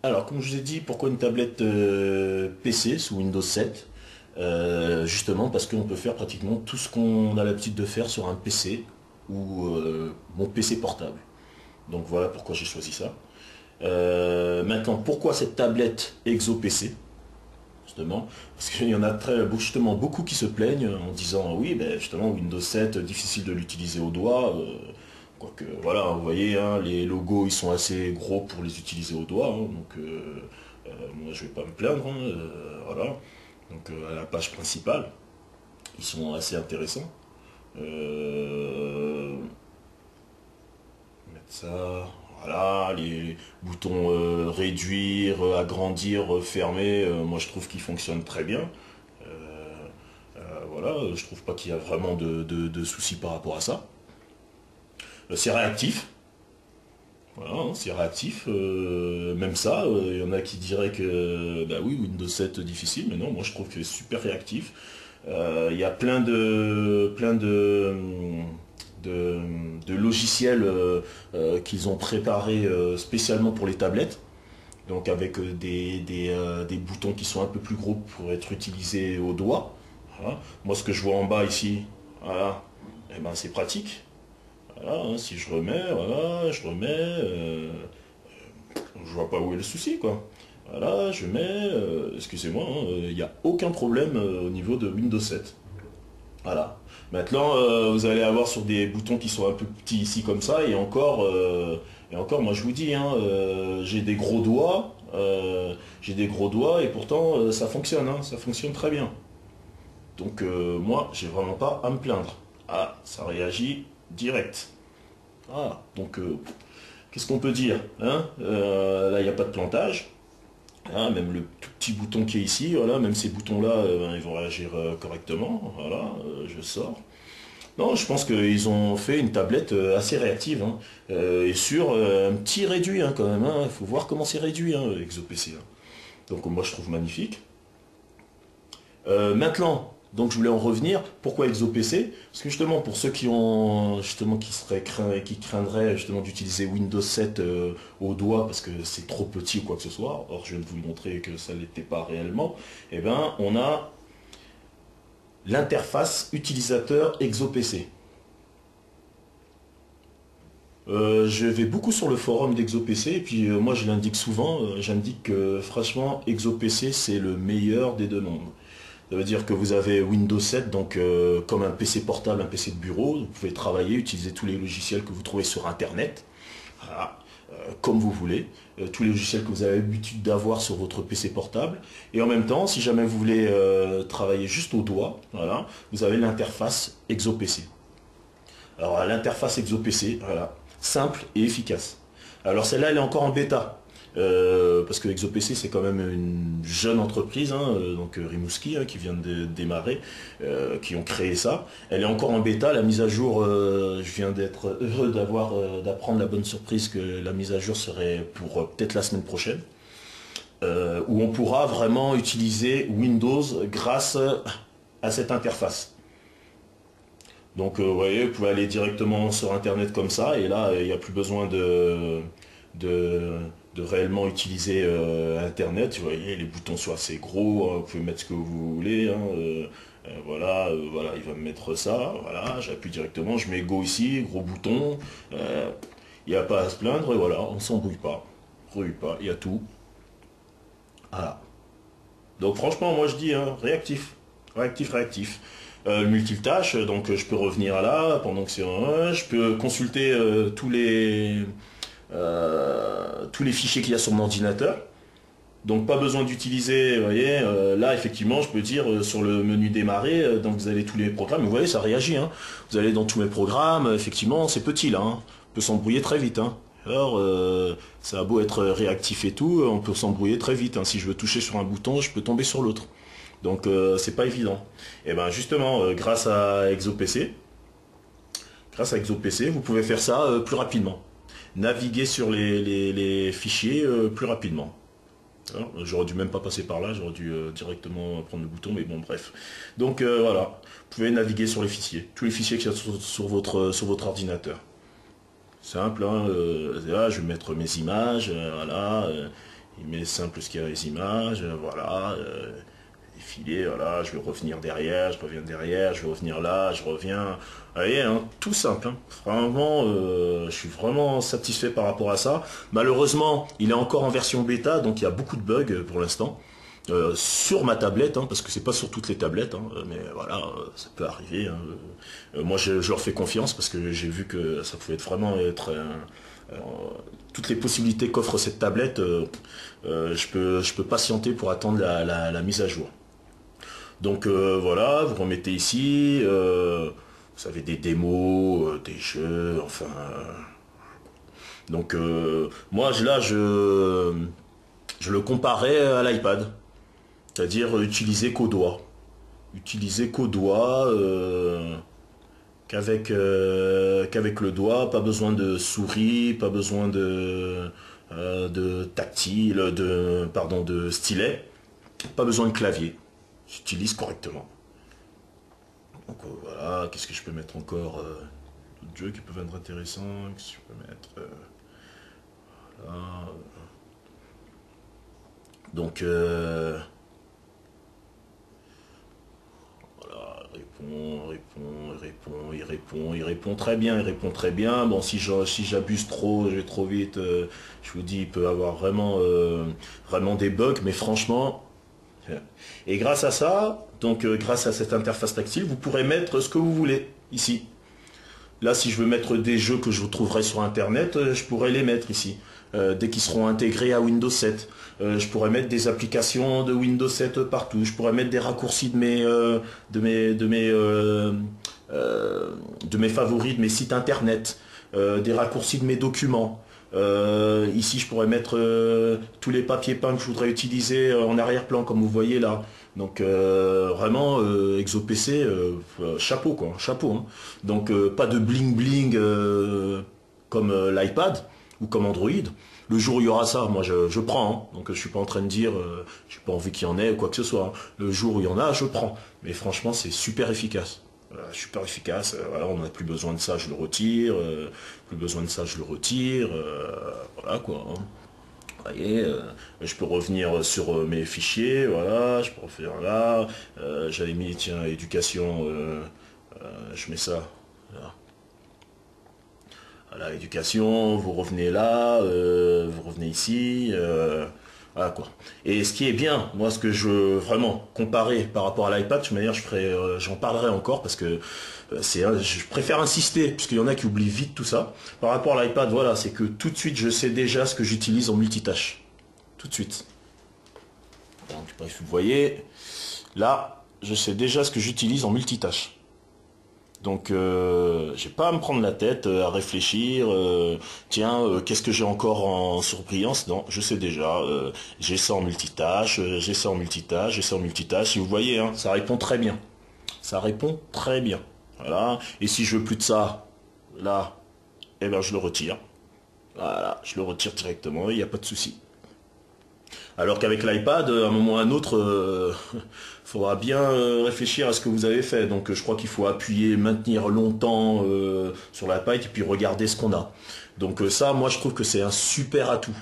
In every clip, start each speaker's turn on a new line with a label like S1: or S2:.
S1: Alors, comme je vous ai dit, pourquoi une tablette PC sous Windows 7? Justement parce qu'on peut faire pratiquement tout ce qu'on a l'habitude de faire sur un PC ou mon PC portable. Donc voilà pourquoi j'ai choisi ça. Maintenant, pourquoi cette tablette Exo PC? Justement, parce qu'il y en a justement beaucoup qui se plaignent en disant oui, ben justement Windows 7, difficile de l'utiliser au doigt. Quoique, voilà, vous voyez, hein, les logos ils sont assez gros pour les utiliser au doigt, hein, donc moi je vais pas me plaindre, hein, voilà. Donc à la page principale, ils sont assez intéressants. Mettre ça, voilà, les boutons réduire, agrandir, fermer, moi je trouve qu'ils fonctionnent très bien. Voilà, je trouve pas qu'il y a vraiment de soucis par rapport à ça. C'est réactif. Voilà, hein, c'est réactif. Même ça, il y en a qui diraient que bah oui, Windows 7 difficile, mais non, moi je trouve que c'est super réactif. Il y a de, de logiciels qu'ils ont préparés spécialement pour les tablettes. Donc avec des boutons qui sont un peu plus gros pour être utilisés au doigt. Voilà. Moi ce que je vois en bas ici, voilà, eh ben, c'est pratique. Voilà, hein, si je remets, voilà, je remets, je vois pas où est le souci, quoi. Voilà, je mets, excusez-moi, il n'y a aucun problème au niveau de Windows 7. Voilà. Maintenant, vous allez avoir sur des boutons qui sont un peu petits ici comme ça, et encore, moi je vous dis, hein, j'ai des gros doigts, et pourtant ça fonctionne, hein, ça fonctionne très bien. Donc moi, j'ai vraiment pas à me plaindre. Ah, ça réagit direct. Ah, donc qu'est-ce qu'on peut dire, hein? Là, il n'y a pas de plantage. Hein, même le tout petit bouton qui est ici, voilà, même ces boutons-là, ben, ils vont réagir correctement. Voilà, je sors. Non, je pense qu'ils ont fait une tablette assez réactive, hein, et sur un petit réduit, hein, quand même. Il faut voir comment c'est réduit, hein, ExoPC. Hein. Donc moi, je trouve magnifique. Maintenant, donc je voulais en revenir. Pourquoi ExoPC? Parce que justement, pour ceux qui ont justement qui craindraient justement d'utiliser Windows 7 au doigt parce que c'est trop petit ou quoi que ce soit, or je viens de vous montrer que ça ne l'était pas réellement, eh ben on a l'interface utilisateur ExoPC. Je vais beaucoup sur le forum d'ExoPC et puis moi je l'indique souvent, j'indique que franchement ExoPC c'est le meilleur des deux mondes. Ça veut dire que vous avez Windows 7, donc comme un PC portable, un PC de bureau, vous pouvez travailler, utiliser tous les logiciels que vous trouvez sur Internet, voilà, comme vous voulez, tous les logiciels que vous avez l'habitude d'avoir sur votre PC portable. Et en même temps, si jamais vous voulez travailler juste au doigt, voilà, vous avez l'interface ExoPC. Alors l'interface ExoPC, voilà, simple et efficace. Alors celle-là, elle est encore en bêta. Parce que ExoPC c'est quand même une jeune entreprise, hein, donc Rimouski hein, qui vient de démarrer, qui ont créé ça. Elle est encore en bêta, la mise à jour, je viens d'être heureux d'apprendre la bonne surprise que la mise à jour serait pour peut-être la semaine prochaine, où on pourra vraiment utiliser Windows grâce à cette interface. Donc vous voyez, vous pouvez aller directement sur internet comme ça, et là il n'y a plus besoin de, de réellement utiliser internet. Vous voyez, les boutons sont assez gros, hein, vous pouvez mettre ce que vous voulez, hein, voilà, voilà, il va me mettre ça, voilà, j'appuie directement, je mets Go ici, gros bouton, il n'y a pas à se plaindre, et voilà, on s'embrouille pas, il y a tout. Voilà. Donc franchement, moi je dis, hein, réactif, réactif, réactif. Multitâche, donc je peux revenir à là pendant que c'est un, je peux consulter tous les fichiers qu'il y a sur mon ordinateur. Donc pas besoin d'utiliser, vous voyez, là effectivement je peux dire sur le menu démarrer, donc vous avez tous les programmes, vous voyez ça réagit, hein. Vous allez dans tous mes programmes, effectivement c'est petit là, hein. On peut s'embrouiller très vite. Hein. Alors ça a beau être réactif et tout, on peut s'embrouiller très vite. Hein. Si je veux toucher sur un bouton, je peux tomber sur l'autre. Donc c'est pas évident. Et ben justement, grâce à ExoPC, vous pouvez faire ça plus rapidement. Naviguer sur les fichiers plus rapidement. J'aurais dû même pas passer par là, j'aurais dû directement prendre le bouton, mais bon bref. Donc voilà, vous pouvez naviguer sur les fichiers, tous les fichiers qu'il y a sur votre ordinateur. Simple, hein, là je vais mettre mes images, voilà, il met simple ce qu'il y a les images, voilà, défiler, voilà, je vais revenir derrière, je reviens derrière, je vais revenir là, je reviens. Vous voyez, hein, tout simple. Hein. Vraiment, je suis vraiment satisfait par rapport à ça. Malheureusement, il est encore en version bêta, donc il y a beaucoup de bugs pour l'instant. Sur ma tablette, hein, parce que c'est pas sur toutes les tablettes, hein, mais voilà, ça peut arriver. Hein. Moi, je leur fais confiance parce que j'ai vu que ça pouvait vraiment être toutes les possibilités qu'offre cette tablette. Je peux patienter pour attendre la mise à jour. Donc voilà, vous remettez ici. Vous avez des démos, des jeux, enfin. Donc moi, là, je le comparais à l'iPad. C'est-à-dire utiliser qu'au doigt. Utiliser qu'au doigt, qu'avec le doigt, pas besoin de souris, pas besoin de tactile, pardon, de stylet, pas besoin de clavier. J'utilise correctement. Donc voilà, qu'est-ce que je peux mettre encore d'autres jeux qui peuvent être intéressants, qu'est-ce que je peux mettre voilà. Donc il répond très bien, il répond très bien. Bon, si j'abuse trop, je vais trop vite, je vous dis, il peut avoir vraiment des bugs, mais franchement, et grâce à ça, donc grâce à cette interface tactile, vous pourrez mettre ce que vous voulez ici. Là, si je veux mettre des jeux que je trouverai sur Internet, je pourrais les mettre ici. Dès qu'ils seront intégrés à Windows 7. Je pourrais mettre des applications de Windows 7 partout. Je pourrais mettre des raccourcis de mes favoris, de mes sites Internet. Des raccourcis de mes documents. Ici, je pourrais mettre tous les papiers peints que je voudrais utiliser en arrière-plan, comme vous voyez là. Donc vraiment, ExoPC, chapeau quoi, chapeau. Hein. Donc pas de bling bling comme l'iPad ou comme Android. Le jour où il y aura ça, moi je prends. Hein. Donc je suis pas en train de dire, j'ai pas envie qu'il y en ait ou quoi que ce soit. Hein. Le jour où il y en a, je prends. Mais franchement, c'est super efficace. Voilà, super efficace. Voilà, on n'a plus besoin de ça, je le retire. Plus besoin de ça, je le retire. Voilà quoi. Hein. Vous voyez, je peux revenir sur mes fichiers, voilà, je peux refaire là, j'avais mis, tiens, éducation, je mets ça, là. Voilà, éducation, vous revenez là, vous revenez ici, voilà quoi. Et ce qui est bien, moi ce que je veux vraiment comparer par rapport à l'iPad, de toute manière j'en parlerai encore parce que je préfère insister, puisqu'il y en a qui oublient vite tout ça. Par rapport à l'iPad, voilà, c'est que tout de suite je sais déjà ce que j'utilise en multitâche. Tout de suite. Donc bref, vous voyez, là, je sais déjà ce que j'utilise en multitâche. Donc, j'ai pas à me prendre la tête, à réfléchir, tiens, qu'est-ce que j'ai encore en surbrillance? Non, je sais déjà, j'ai ça en multitâche, j'ai ça en multitâche, j'ai ça en multitâche. Si vous voyez, hein, ça répond très bien. Ça répond très bien. Voilà. Et si je veux plus de ça, là, eh ben, je le retire. Voilà, je le retire directement, il n'y a pas de souci. Alors qu'avec l'iPad, à un moment ou à un autre, faudra bien réfléchir à ce que vous avez fait. Donc je crois qu'il faut appuyer, maintenir longtemps sur l'iPad et puis regarder ce qu'on a. Donc ça, moi je trouve que c'est un super atout.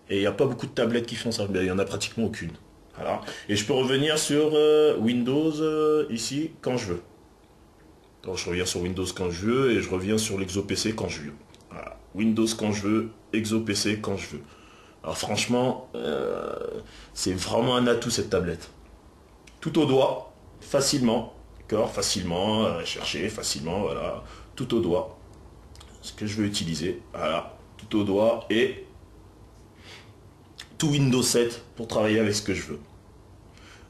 S1: Et il n'y a pas beaucoup de tablettes qui font ça, il n'y en a pratiquement aucune. Voilà. Et je peux revenir sur Windows ici quand je veux. Donc je reviens sur Windows quand je veux et je reviens sur l'ExoPC quand je veux. Voilà. Windows quand je veux, ExoPC quand je veux. Alors franchement, c'est vraiment un atout cette tablette. Tout au doigt, facilement, d'accord, facilement, chercher, facilement, voilà, tout au doigt. Ce que je veux utiliser, voilà, tout au doigt et tout Windows 7 pour travailler avec ce que je veux.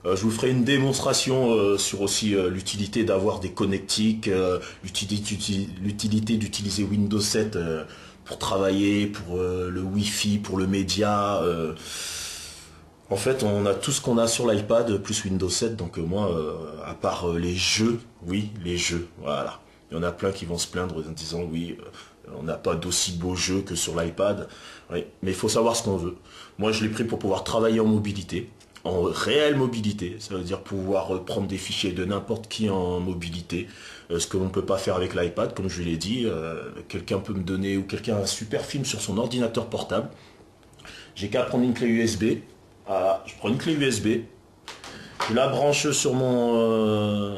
S1: Je vous ferai une démonstration sur aussi l'utilité d'avoir des connectiques, l'utilité d'utiliser Windows 7 pour travailler, pour le Wi-Fi, pour le média. En fait, on a tout ce qu'on a sur l'iPad plus Windows 7. Donc moi, à part les jeux, oui, les jeux, voilà. Il y en a plein qui vont se plaindre en disant oui, on n'a pas d'aussi beaux jeux que sur l'iPad. Oui, mais il faut savoir ce qu'on veut. Moi, je l'ai pris pour pouvoir travailler en mobilité. En réelle mobilité, ça veut dire pouvoir prendre des fichiers de n'importe qui en mobilité, ce que l'on ne peut pas faire avec l'iPad, comme je l'ai dit. Quelqu'un peut me donner, ou quelqu'un a un super film sur son ordinateur portable, J'ai qu'à prendre une clé USB. Voilà, je prends une clé USB. Je la branche sur mon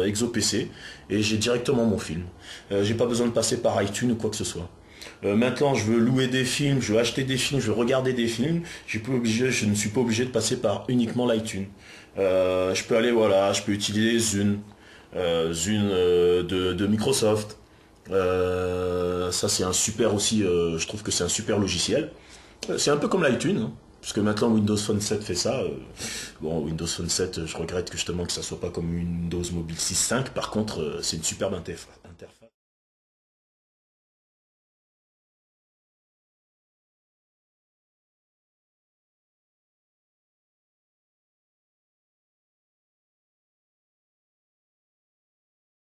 S1: Exo PC et j'ai directement mon film. J'ai pas besoin de passer par iTunes ou quoi que ce soit. Maintenant, je veux louer des films, je veux acheter des films, je veux regarder des films. Je ne suis pas obligé de passer par uniquement l'iTunes. Je peux aller, voilà, je peux utiliser Zune de Microsoft. Ça, c'est un super aussi. Je trouve que c'est un super logiciel. C'est un peu comme l'iTunes, hein, parce que maintenant Windows Phone 7 fait ça. Bon, Windows Phone 7, je regrette que justement que ça soit pas comme Windows Mobile 6.5. Par contre, c'est une superbe interface.